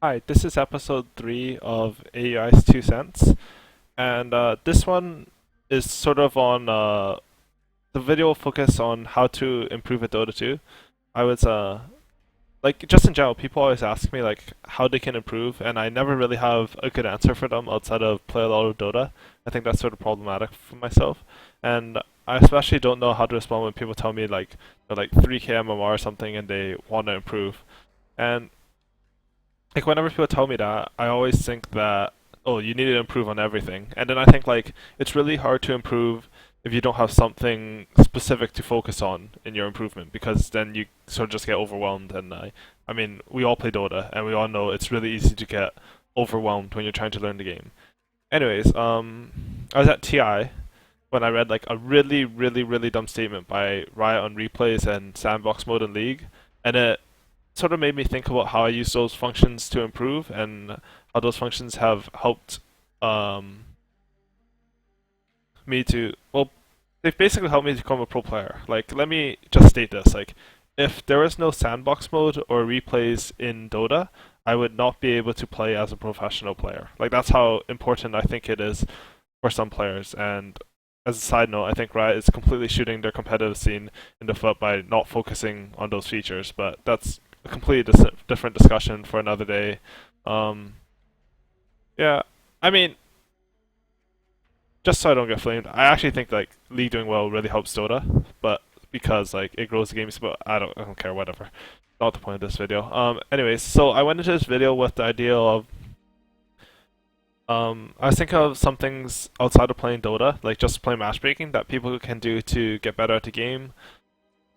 Hi, this is episode 3 of AI's 2 cents, and this one is sort of on the video will focus on how to improve at Dota 2. I was like just in general, people always ask me like how they can improve, and I never really have a good answer for them outside of play a lot of Dota. I think that's sort of problematic for myself, and I especially don't know how to respond when people tell me like they're like 3k MMR or something and they want to improve. And like whenever people tell me that, I always think that oh, you need to improve on everything, and then I think like it's really hard to improve if you don't have something specific to focus on in your improvement, because then you sort of just get overwhelmed. And I mean, we all play Dota, and we all know it's really easy to get overwhelmed when you're trying to learn the game. Anyways, I was at TI when I read like a really, really, really dumb statement by Riot on replays and sandbox mode in League, and it sort of made me think about how I use those functions to improve and how those functions have helped um, me to, well, they've basically helped me to become a pro player. Like, let me just state this. Like, if there was no sandbox mode or replays in Dota, I would not be able to play as a professional player. Like, that's how important I think it is for some players. And as a side note, I think Riot is completely shooting their competitive scene in the foot by not focusing on those features. But that's a completely different discussion for another day. Um, yeah, I mean, just so I don't get flamed, I actually think like League doing well really helps Dota, but because like it grows the games, but I don't care, whatever. Not the point of this video. Anyways, so I went into this video with the idea of I was thinking of some things outside of playing Dota, like just playing matchmaking that people can do to get better at the game.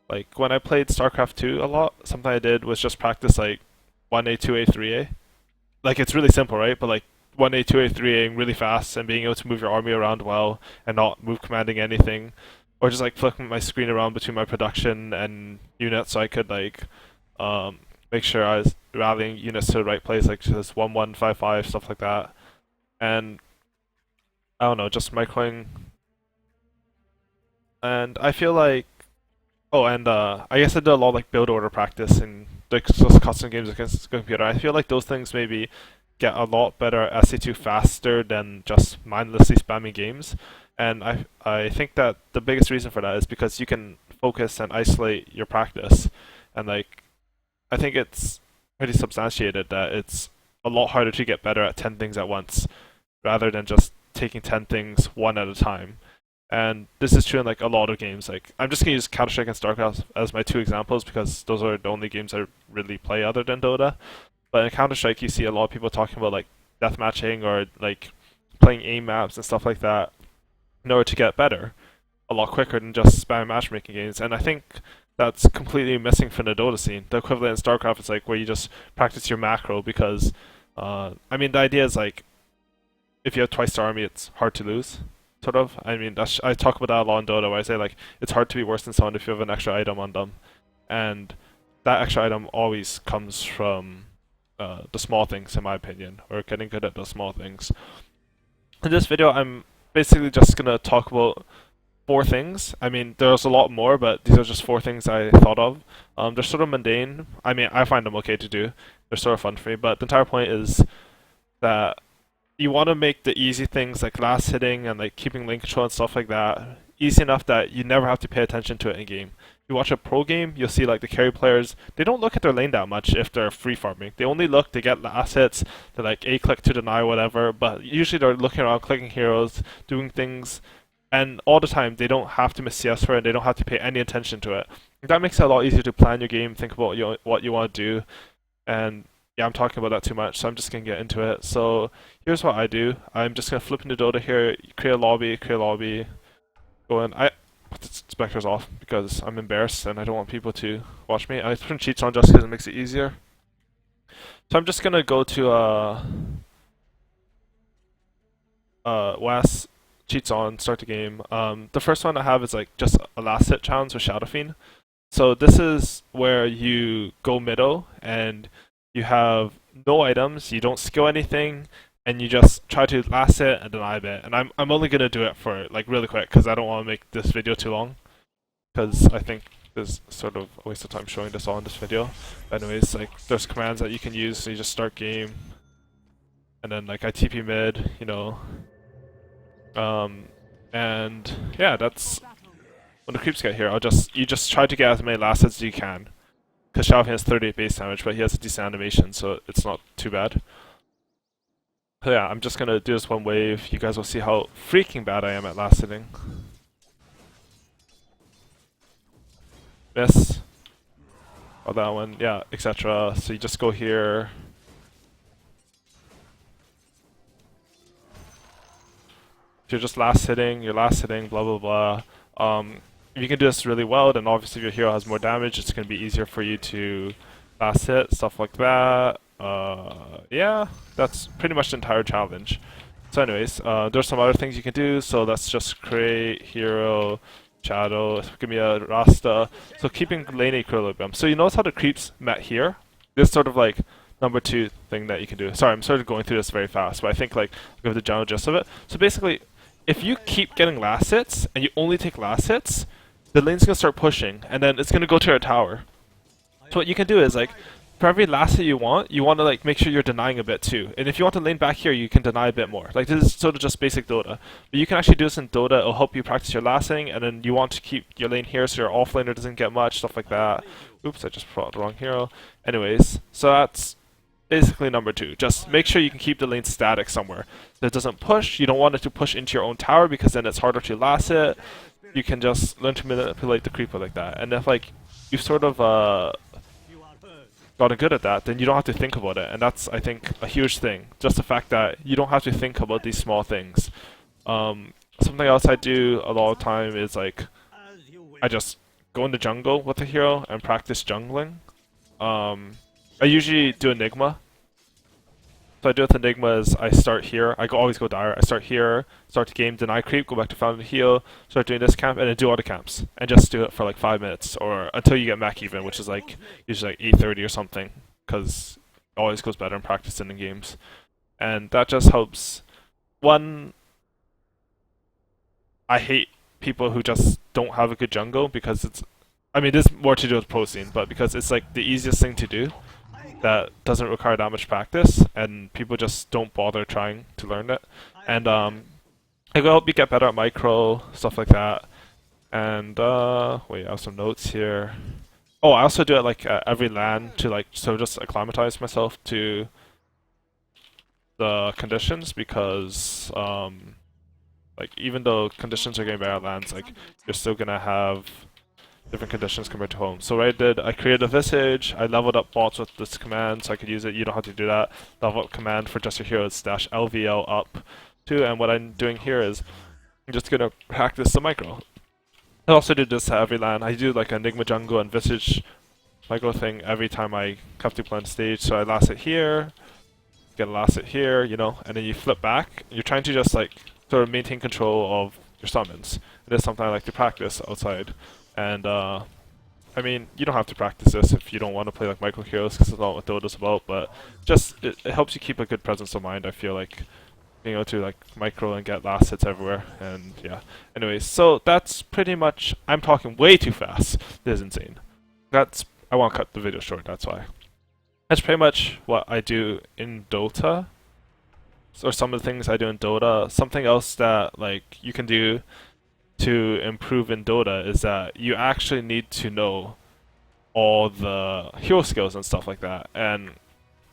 Like when I played StarCraft 2 a lot, something I did was just practice like 1A, 2A, 3A. Like it's really simple, right? But like 1A, 2A, 3A really fast and being able to move your army around well and not move commanding anything. Or just like flipping my screen around between my production and units so I could like make sure I was rallying units to the right place, like just 1-1-5-5, stuff like that. And I don't know, just microing. And I feel like oh, and I guess I did a lot of like build order practice and like just custom games against the computer. I feel like those things maybe get a lot better at SC2 faster than just mindlessly spamming games. And I think that the biggest reason for that is because you can focus and isolate your practice. And like I think it's pretty substantiated that it's a lot harder to get better at 10 things at once rather than just taking 10 things one at a time. And this is true in like a lot of games. Like I'm just gonna use Counter Strike and StarCraft as my two examples because those are the only games I really play other than Dota. But in Counter Strike, you see a lot of people talking about like deathmatching or like playing aim maps and stuff like that in order to get better a lot quicker than just spam matchmaking games. And I think that's completely missing from the Dota scene. The equivalent in StarCraft is like where you just practice your macro because I mean the idea is like if you have twice the army, it's hard to lose. Sort of. I mean, I talk about that a lot in Dota, where I say like it's hard to be worse than someone if you have an extra item on them, and that extra item always comes from the small things, in my opinion, or getting good at the small things. In this video, I'm basically just gonna talk about four things. I mean, there's a lot more, but these are just four things I thought of. They're sort of mundane. I mean, I find them okay to do. They're sort of fun for me, but the entire point is that you want to make the easy things like last hitting and like keeping lane control and stuff like that easy enough that you never have to pay attention to it in game. If you watch a pro game, you'll see like the carry players, they don't look at their lane that much if they're free farming. They only look to get last hits, to like A click to deny whatever, but usually they're looking around clicking heroes, doing things, and all the time they don't have to miss CS for it, and they don't have to pay any attention to it. That makes it a lot easier to plan your game, think about what you want to do, and yeah, I'm talking about that too much, so I'm just gonna get into it. So here's what I do. I'm just gonna flip into Dota here, create a lobby, go in. I put the specters off because I'm embarrassed and I don't want people to watch me. I put cheats on just because it makes it easier. So I'm just gonna go to West, cheats on, start the game. The first one I have is like just a last hit challenge with Shadow Fiend. So this is where you go middle and you have no items, you don't skill anything, and you just try to last it and deny bit. And I'm only gonna do it for like really quick because I don't want to make this video too long because I think is sort of a waste of time showing this all in this video. Anyways, like there's commands that you can use, so you just start game, and then like I TP mid, you know, and yeah, that's when the creeps get here. You just try to get as many last hits as you can, because Xiaofeng has 38 base damage, but he has a decent animation, so it's not too bad. So yeah, I'm just gonna do this one wave. You guys will see how freaking bad I am at last hitting. Miss. Oh, that one, yeah, etc. So you just go here. If you're just last hitting, you're last hitting, blah blah blah. If you can do this really well, then obviously if your hero has more damage, it's going to be easier for you to last hit, stuff like that. Yeah, that's pretty much the entire challenge. So anyways, there's some other things you can do, so let's just create hero, shadow, give me a Rasta. So keeping lane equilibrium. So you notice how the creeps met here? This sort of like number 2 thing that you can do. Sorry, I'm sort of going through this very fast, but I think like I'll give the general gist of it. So basically, if you keep getting last hits, and you only take last hits, the lane's gonna start pushing, and then it's gonna go to your tower. So what you can do is like, for every last hit you want to like make sure you're denying a bit too. And if you want to lane back here, you can deny a bit more. Like this is sort of just basic Dota. But you can actually do this in Dota. It'll help you practice your lasting, and then you want to keep your lane here so your offlaner doesn't get much, stuff like that. Oops, I just brought the wrong hero. Anyways, so that's basically number 2. Just make sure you can keep the lane static somewhere. So it doesn't push. You don't want it to push into your own tower because then it's harder to last hit. You can just learn to manipulate the creeper like that. And if like you've sort of gotten good at that, then you don't have to think about it. And that's, I think, a huge thing. Just the fact that you don't have to think about these small things. Something else I do a lot of time is like I just go in the jungle with the hero and practice jungling. I usually do Enigma. So I do with Enigma is I start here. Always go dire. I start here, start the game, deny creep, go back to fountain heal, start doing this camp, and then do all the camps. And just do it for like 5 minutes, or until you get mech even, which is like usually like 8:30 or something, because it always goes better in practice than in games. And that just helps. One, I hate people who just don't have a good jungle, because it's, I mean, there's more to do with pro scene, but because it's like the easiest thing to do that doesn't require that much practice, and people just don't bother trying to learn it. And it will help you get better at micro, stuff like that. And wait, I have some notes here. Oh, I also do it like every LAN to like just acclimatize myself to the conditions, because like even though conditions are getting better at LANs, like you're still gonna have different conditions compared to home. So what I created a visage, I leveled up bots with this command so I could use it. You don't have to do that. Level up command for just your heroes -lvlup too, and what I'm doing here is I'm just gonna practice the micro. I also do this at every LAN. I do like Enigma jungle and visage micro thing every time I have to play on stage. So I last it here, get a last it here, you know, and then you flip back. You're trying to just like sort of maintain control of your summons. It is something I like to practice outside. And I mean, you don't have to practice this if you don't want to play like micro heroes, because it's not what Dota's about, but just it helps you keep a good presence of mind. I feel like being able to like micro and get last hits everywhere, and yeah. Anyways, so that's pretty much, I'm talking way too fast. This is insane. I want to cut the video short, that's why. That's pretty much what I do in Dota. Or some of the things I do in Dota. Something else that like you can do to improve in Dota is that you actually need to know all the hero skills and stuff like that. And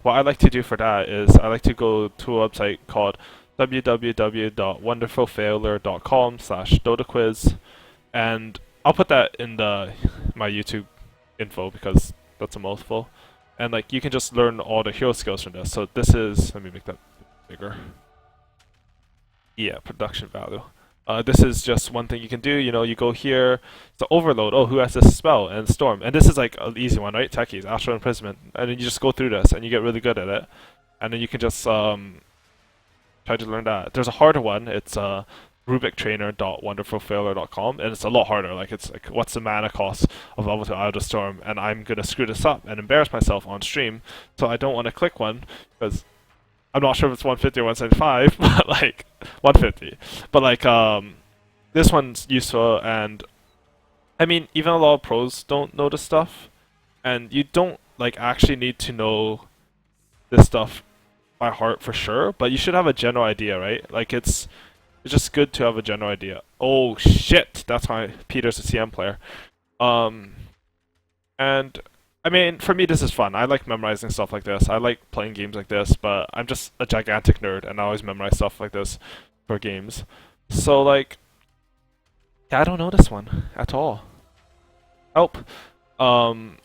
what I like to do for that is I like to go to a website called www.wonderfulfailure.com/DotaQuiz, and I'll put that in my YouTube info because that's a mouthful. And like you can just learn all the hero skills from this. So this is, let me make that bigger. Yeah, production value. This is just one thing you can do. You know, you go here, the overload. Oh, who has this spell? And storm. And this is like an easy one, right? Techies, astral imprisonment. And then you just go through this, and you get really good at it. And then you can just try to learn that. There's a harder one. It's rubiktrainer.wonderfulfailure.com, and it's a lot harder. Like it's like, what's the mana cost of level 2 Out of Storm? And I'm gonna screw this up and embarrass myself on stream, so I don't want to click one because I'm not sure if it's 150 or 175, but like 150. But like this one's useful, and I mean, even a lot of pros don't know this stuff, and you don't like actually need to know this stuff by heart for sure, but you should have a general idea, right? Like it's just good to have a general idea. Oh shit, that's why Peter's a CM player. Um, and I mean, for me, this is fun. I like memorizing stuff like this. I like playing games like this, but I'm just a gigantic nerd, and I always memorize stuff like this for games. So like, yeah, I don't know this one at all. Help. Um,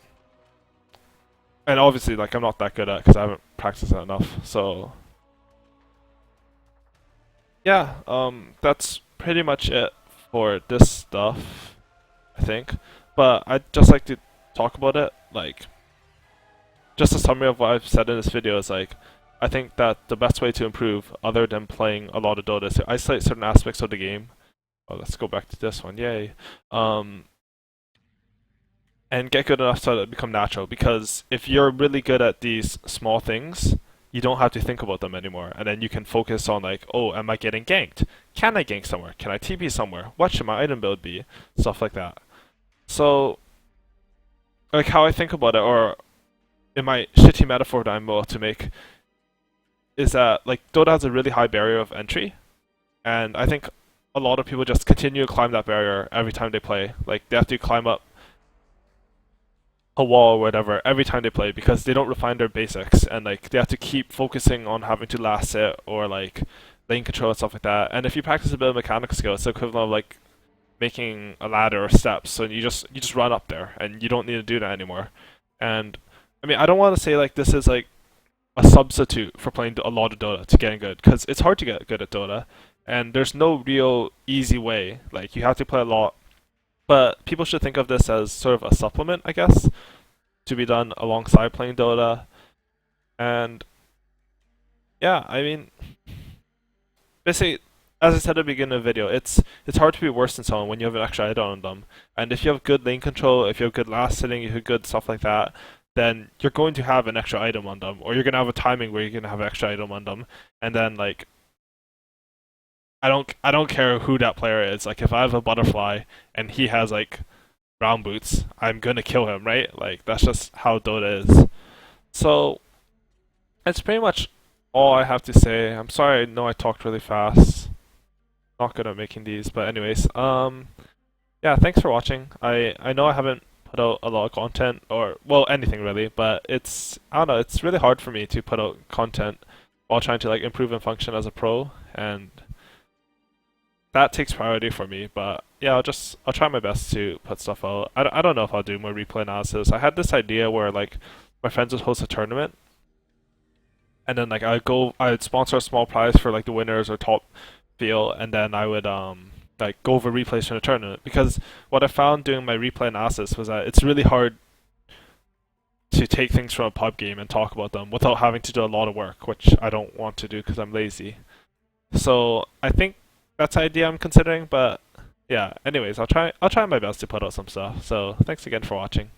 and obviously, like, I'm not that good at it because I haven't practiced it enough. So yeah, that's pretty much it for this stuff, I think. But I'd just like to talk about it. Like, just a summary of what I've said in this video is like, I think that the best way to improve, other than playing a lot of Dota, is to isolate certain aspects of the game. Oh, let's go back to this one. Yay. Um, and get good enough so that it become natural. Because if you're really good at these small things, you don't have to think about them anymore. And then you can focus on like, oh, am I getting ganked? Can I gank somewhere? Can I TP somewhere? What should my item build be? Stuff like that. So, like how I think about it, or in my shitty metaphor that I'm about to make, is that like Dota has a really high barrier of entry, and I think a lot of people just continue to climb that barrier every time they play. Like they have to climb up a wall or whatever every time they play because they don't refine their basics, and like they have to keep focusing on having to last it or like lane control and stuff like that. And if you practice a bit of mechanical skill, it's the equivalent of like making a ladder or steps. So you just run up there, and you don't need to do that anymore. And I mean, I don't want to say like this is like a substitute for playing a lot of Dota to getting good, because it's hard to get good at Dota, and there's no real easy way. Like you have to play a lot, but people should think of this as sort of a supplement, I guess, to be done alongside playing Dota. And yeah, I mean, basically, as I said at the beginning of the video, it's hard to be worse than someone when you have an extra item on them. And if you have good lane control, if you have good last hitting, you have good stuff like that, then you're going to have an extra item on them, or you're gonna have a timing where you're gonna have an extra item on them. And then like I don't care who that player is. Like if I have a butterfly and he has like round boots, I'm gonna kill him, right? Like that's just how Dota is. So that's pretty much all I have to say. I'm sorry, I know I talked really fast. Not good at making these, but anyways, yeah, thanks for watching. I know I haven't put out a lot of content, or well, anything really, but I don't know, it's really hard for me to put out content while trying to like improve and function as a pro, and that takes priority for me. But yeah, I'll try my best to put stuff out. I don't know if I'll do more replay analysis. I had this idea where like my friends would host a tournament, and then like I'd sponsor a small prize for like the winners or top feel, and then I would like go over replays from the tournament. Because what I found doing my replay analysis was that it's really hard to take things from a pub game and talk about them without having to do a lot of work, which I don't want to do because I'm lazy. So I think that's the idea I'm considering. But yeah, anyways, I'll try my best to put out some stuff. So thanks again for watching.